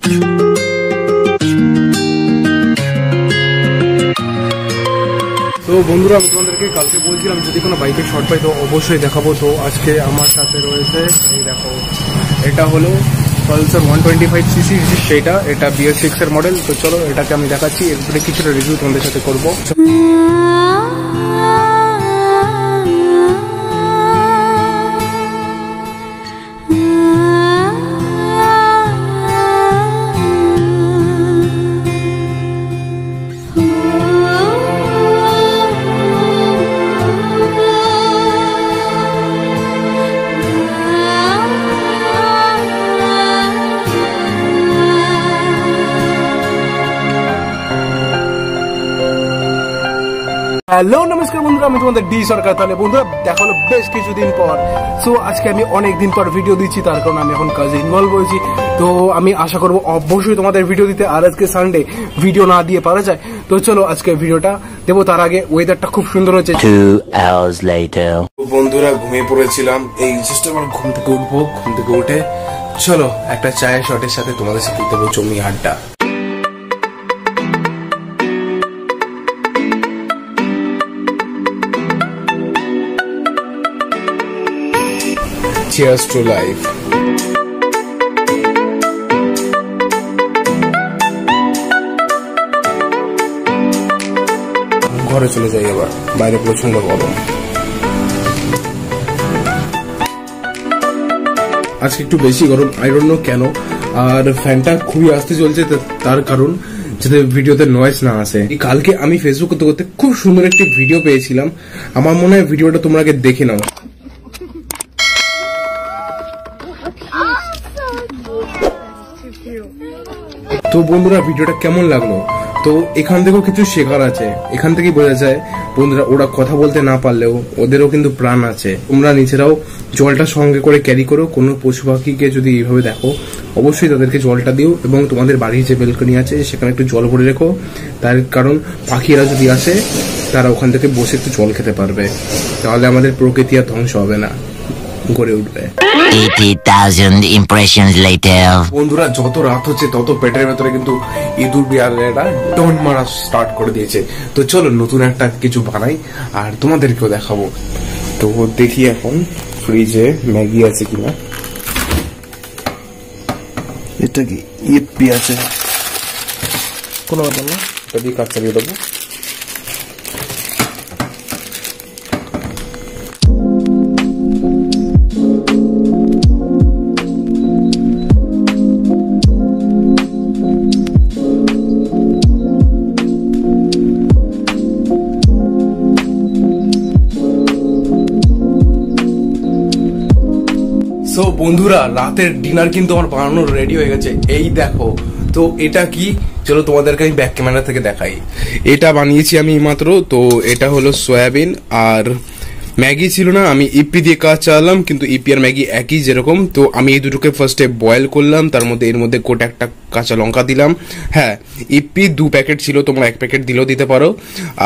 তো বন্ধুরা, আমি তোমাদেরকে কালকে বলছিলাম যদি কোনো বাইকের শর্ট পাই তো অবশ্যই দেখাবো। তো আজকে আমার সাথে রয়েছে, এই দেখো, এটা হলো পালসার 125cc, সেটা এটা BS6 এর মডেল। তো চলো এটাকে আমি দেখাচ্ছি, এরপরে কিছুটা রিভিউ তোমাদের সাথে করবো। হ্যালো নমস্কার বন্ধুরা, আমি তোমাদের ডি সরকার। তাহলে বন্ধুরা দেখা হলো বেশ কিছুদিন পর। সো আজকে আমি অনেকদিন পর ভিডিও দিচ্ছি, তার কারণ আমি এখন কাজে ইনভলভ হয়েছি। তো আমি আশা করবো অবশ্যই তোমাদের ভিডিও দিতে, আর আজকে সানডে ভিডিও না দিয়ে পারা যায়। তো চলো আজকে ভিডিওটা দেবো, তার আগে ওয়েদারটা খুব সুন্দর হচ্ছে। 2 hours later বন্ধুরা ঘুমিয়ে পড়েছিলাম, এই জাস্ট আমার ঘুম থেকে উঠবো। ঘুম থেকে উঠে চলো একটা চায়ের শটের সাথে তোমাদের সাথে দেবো জমি আড্ডা। Cheers to life. ঘরে চলে যাই আবার, বাইরে প্রচন্ড গরম। আজকে একটু বেশি গরম, আই ডোন্ট নো কেন। আর ফ্যানটা খুবই আস্তে চলছে, তার কারণ যাতে ভিডিওতে নয়েজ না আসে। কালকে আমি ফেসবুক করতে করতে খুব সুন্দর একটি ভিডিও পেয়েছিলাম, আমার মনে হয় ভিডিওটা তোমরা আগে দেখে নাও। তো বন্ধুরা ভিডিওটা কেমন লাগলো? তো এখান থেকেও কিছু শেখার আছে। এখান থেকেই বোঝা যায় বন্ধুরা, ওরা কথা বলতে না পারলেও ওদেরও কিন্তু প্রাণ আছে। তোমরা নিজেরাও জলটা সঙ্গে করে ক্যারি করো। কোনো পশু পাখিকে যদি এইভাবে দেখো অবশ্যই তাদেরকে জলটা দিও, এবং তোমাদের বাড়ির যে বেলকনি আছে সেখানে একটু জল ভরে রেখো। তার কারণ পাখিরা যদি আসে তারা ওখান থেকে বসে একটু জল খেতে পারবে, তাহলে আমাদের প্রকৃতি আর ধ্বংস হবে না, গড়ে উঠবে। 80,000 impressions later বন্ধুরা যত রাত হচ্ছে তত পেটের ভেতরে কিন্তু ইঁদুর বিড়ালেরা ডন মারা স্টার্ট করে দিয়েছে। তো চলো নতুন একটা কিছু বানাই আর তোমাদেরকেও দেখাবো। তো দেখি এখন ফ্রিজে ম্যাগি আছে কিনা। এটা কি ইপি আছে? কোনো ব্যাপার না, এটা দিয়ে কাজ চালিয়ে দেবো। তো বন্ধুরা রাতের ডিনার কিন্তু আমার বানানো রেডি হয়ে গেছে, এই দেখো। তো এটা কি, চলো তোমাদেরকে আমি ব্যাক ক্যামেরা থেকে দেখাই। এটা বানিয়েছি আমি মাত্র। তো এটা হলো সয়াবিন আর ম্যাগি ছিল না, আমি ইপি দিয়ে কাজ চালালাম, কিন্তু ইপি আর ম্যাগি একই যেরকম। তো আমি এই দুটোকে ফার্স্টে বয়েল করলাম, তার মধ্যে এর মধ্যে গোটা একটা কাঁচা লঙ্কা দিলাম। হ্যাঁ, ইপি 2 প্যাকেট ছিল, তোমরা 1 প্যাকেট দিলেও দিতে পারো,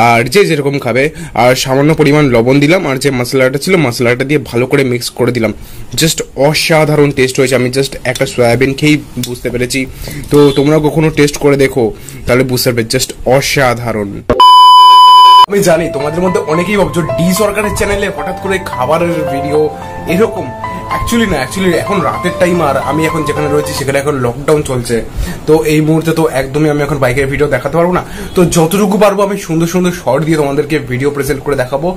আর যে যেরকম খাবে। আর সামান্য পরিমাণ লবণ দিলাম, আর যে মশলাটা ছিল মশলাটা দিয়ে ভালো করে মিক্স করে দিলাম। জাস্ট অসাধারণ টেস্ট হয়েছে। আমি জাস্ট একটা সয়াবিন খেয়েই বুঝতে পেরেছি। তো তোমরা কখনো টেস্ট করে দেখো, তাহলে বুঝতে পারবে, জাস্ট অসাধারণ। আমি জানি তোমাদের মধ্যে অনেকেই ভাবছো ডি সরকারের চ্যানেলে হঠাৎ করে খাবারের ভিডিও এরকম। অ্যাকচুয়ালি এখন রাতের টাইম, আর আমি এখন যেখানে রয়েছি সেখানে এখন লকডাউন চলছে। তো এই মুহূর্তে তো একদমই আমি এখন বাইকের ভিডিও দেখাতে পারবো না। তো যতটুকু পারবো আমি সুন্দর সুন্দর শর্ট দিয়ে তোমাদেরকে ভিডিও প্রেজেন্ট করে দেখাবো।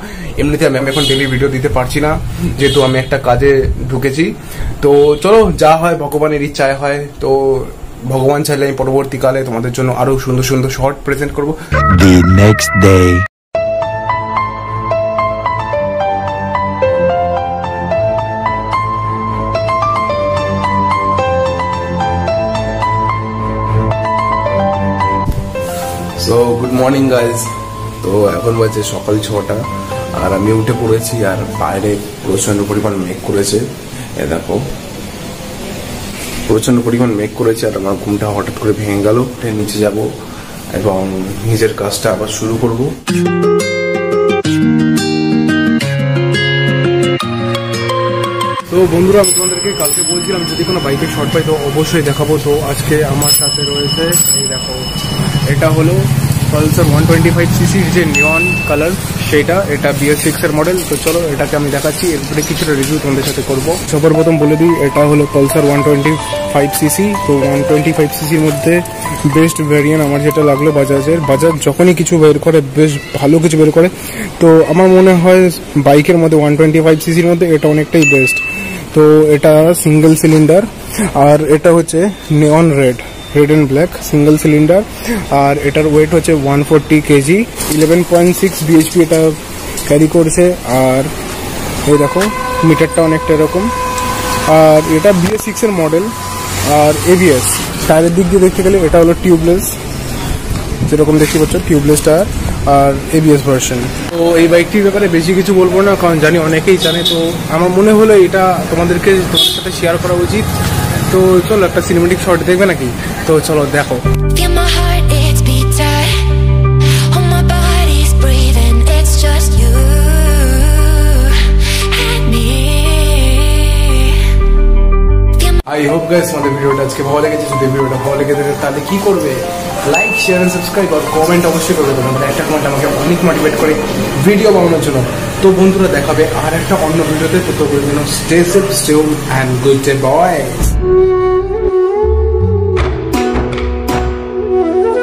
এমনিতে আমি এখন ডেলি ভিডিও দিতে পারছি না, যেহেতু আমি একটা কাজে ঢুকেছি। তো চলো, যা হয় ভগবানের ইচ্ছায় হয়। তো ভগবান চাইলে আমি পরবর্তীকালে তোমাদের জন্য আরো সুন্দর সুন্দর শর্ট প্রেজেন্ট করবো। the next day so good morning guys. তো এখন বাজে সকাল 6টা, আর আমি উঠে পড়েছি, আর বাইরে প্রচন্ড পরিমাণ মেঘ করেছে। এ দেখো প্রচন্ড পরিমাণ মেঘ করেছে, আর আমার ঘুমটা হঠাৎ করে ভেঙে গেল। নিচে যাব এবং নিজের কাজটা আবার শুরু করব। তো বন্ধুরা আমি তোমাদেরকে কালকে বলছিলাম যদি কোনো বাইকের শর্ট পাই তো অবশ্যই দেখাবো। তো আজকে আমার সাথে রয়েছে এই দেখো, এটা হলো পালসার 125cc যে নিয়ন কালার সেটা, এটা BS6 এর মডেল। তো চলো এটাকে আমি দেখাচ্ছি, এরপরে কিছুটা রিভিউ তোমাদের সাথে করবো। সবার প্রথম বলে দিই এটা হলো পালসার 125cc। তো 125cc-র মধ্যে বেস্ট ভ্যারিয়েন্ট আমার যেটা লাগলো বাজাজের। বাজাজ যখনই কিছু বের করে বেশ ভালো কিছু বের করে, তো আমার মনে হয় বাইকের মধ্যে 125cc-র মধ্যে এটা অনেকটাই বেস্ট। তো এটা সিঙ্গেল সিলিন্ডার, আর এটা হচ্ছে neon red and black single cylinder, আর এটার ওয়েট হচ্ছে 140 কেজি, 11.6 bhp এটা ক্যারি করছে। আর এই দেখো মিটারটা অনেকটা এরকম, আর এটা BS6 এর মডেল। আর ABS টায়ারের দিক দিয়ে দেখতে গেলে এটা হলো টিউবলেস, যেরকম দেখতে পাচ্ছ টিউবলেস টায়ার আর ABS ভার্সন। তো এই বাইকটির ব্যাপারে বেশি কিছু বলবো না, কারণ জানি অনেকেই জানে। তো আমার মনে হলো এটা তোমাদের সাথে শেয়ার করা উচিত। তো চলো একটা সিনেমেটিক শট দেখবে নাকি? তো চলো দেখো। আই হোপ গাইস আমাদের ভিডিওটা আজকে ভালো লেগেছে। যদি ভিডিওটা ভালো লেগে থাকে তাহলে কি করবে? লাইক, শেয়ার এন্ড সাবস্ক্রাইব আর কমেন্ট অবশ্যই করবে। তোমাদের একটা কমেন্ট আমাকে অনেক মোটিভেট করে ভিডিও বানানোর জন্য। তো বন্ধুরা দেখাবে আর একটা অন্য ভিডিওতে। ততক্ষণের জন্য stay safe, stay home and good day বয়স।